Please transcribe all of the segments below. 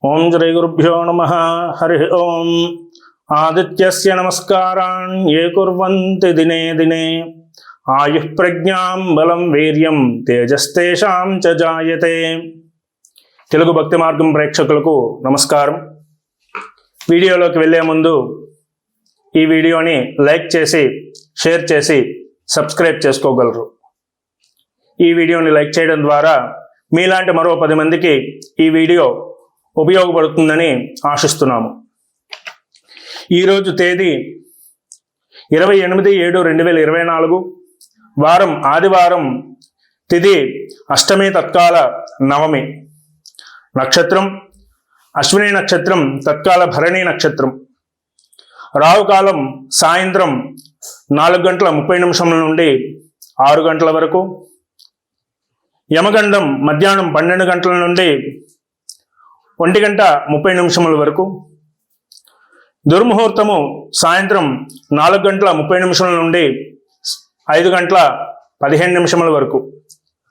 ఓం శ్రీ గురుభ్యో నమః. హరి ఓం. ఆదిత్యస్య నమస్కారాన్ ఏ కుర్వంతి దినే దినే ఆయుః ప్రజ్ఞాం బలం వీర్యం తేజస్తేషాం చ జాయతే. తెలుగు భక్తి మార్గం ప్రేక్షకులకు నమస్కారం. వీడియోలోకి వెళ్ళే ముందు ఈ వీడియోని లైక్ చేసి షేర్ చేసి సబ్స్క్రైబ్ చేసుకోగలరు. ఈ వీడియోని లైక్ చేయడం ద్వారా మీలాంటి మరో 10 మందికి ఈ వీడియో ఉపయోగపడుతుందని ఆశిస్తున్నాము. ఈరోజు తేదీ 28/7/2024, వారం ఆదివారం, తిథి అష్టమి తత్కాల నవమి, నక్షత్రం అశ్విని నక్షత్రం తత్కాల భరణి నక్షత్రం, రావుకాలం సాయంత్రం 4:30 నుండి 6 గంటల వరకు, యమగండం మధ్యాహ్నం 12 గంటల నుండి 1:30 వరకు, దుర్ముహూర్తము సాయంత్రం 4:30 నుండి 5:15 వరకు,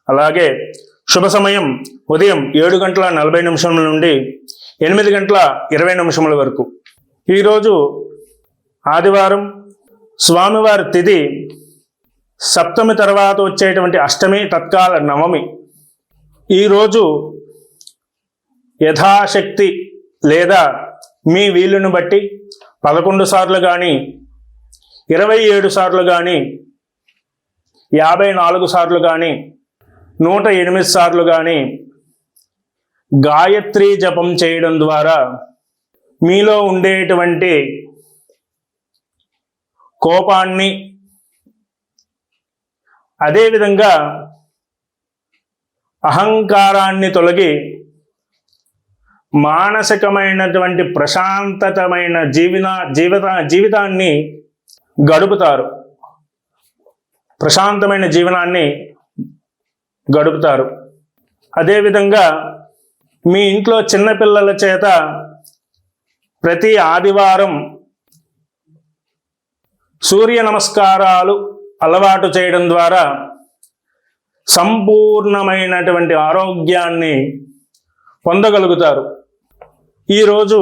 అలాగే శుభ సమయం ఉదయం 7:40 నుండి 8:20 వరకు. ఈరోజు ఆదివారం, స్వామివారి తిథి సప్తమి తర్వాత వచ్చేటువంటి అష్టమి తత్కాల నవమి. ఈరోజు యథాశక్తి లేదా మీ వీలును బట్టి 11 సార్లు కానీ, 27 సార్లు కానీ, 54 సార్లు కానీ, 108 సార్లు కానీ గాయత్రీ జపం చేయడం ద్వారా మీలో ఉండేటువంటి కోపాన్ని, అదేవిధంగా అహంకారాన్ని తొలగి మానసికమైనటువంటి ప్రశాంతతమైన జీవితాన్ని గడుపుతారు. ప్రశాంతమైన జీవనాన్ని గడుపుతారు. అదేవిధంగా మీ ఇంట్లో చిన్నపిల్లల చేత ప్రతి ఆదివారం సూర్య నమస్కారాలు అలవాటు చేయడం ద్వారా సంపూర్ణమైనటువంటి ఆరోగ్యాన్ని పొందగలుగుతారు. ఈరోజు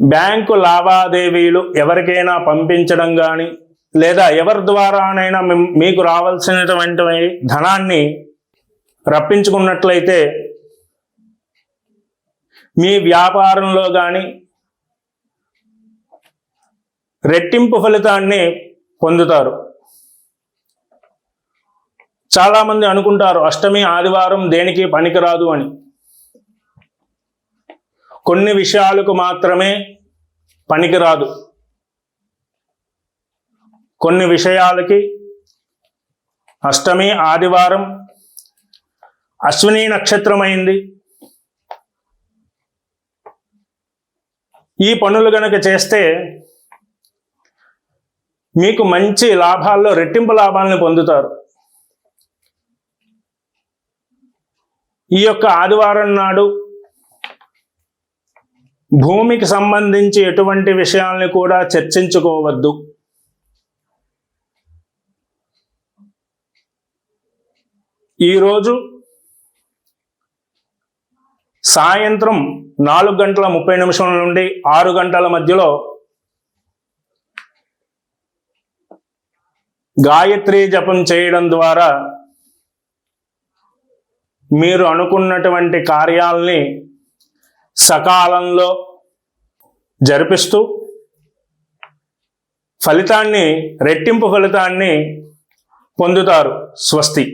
బ్యాంకు లావాదేవీలు ఎవరికైనా పంపించడం కానీ, లేదా ఎవరి ద్వారానైనా మీకు రావాల్సినటువంటి ధనాన్ని రప్పించుకున్నట్లయితే మీ వ్యాపారంలో కానీ రెట్టింపు ఫలితాన్ని పొందుతారు. చాలామంది అనుకుంటారు అష్టమి ఆదివారం దేనికి పనికిరాదు అని. కొన్ని విషయాలకు మాత్రమే పనికిరాదు. కొన్ని విషయాలకి అష్టమి ఆదివారం అశ్విని నక్షత్రమైంది. ఈ పనులు గనక చేస్తే మీకు మంచి లాభాల్లో రెట్టింపు లాభాలను పొందుతారు. ఈ యొక్క ఆదివారం నాడు భూమికి సంబంధించి ఎటువంటి విషయాల్ని కూడా చర్చించుకోవద్దు. ఈరోజు సాయంత్రం 4:30 నుండి 6 గంటల మధ్యలో గాయత్రీ జపం చేయడం ద్వారా మీరు అనుకున్నటువంటి కార్యాలని సకాలంలో జరిపిస్తూ రెట్టింపు ఫలితాన్ని పొందుతారు. స్వస్తి.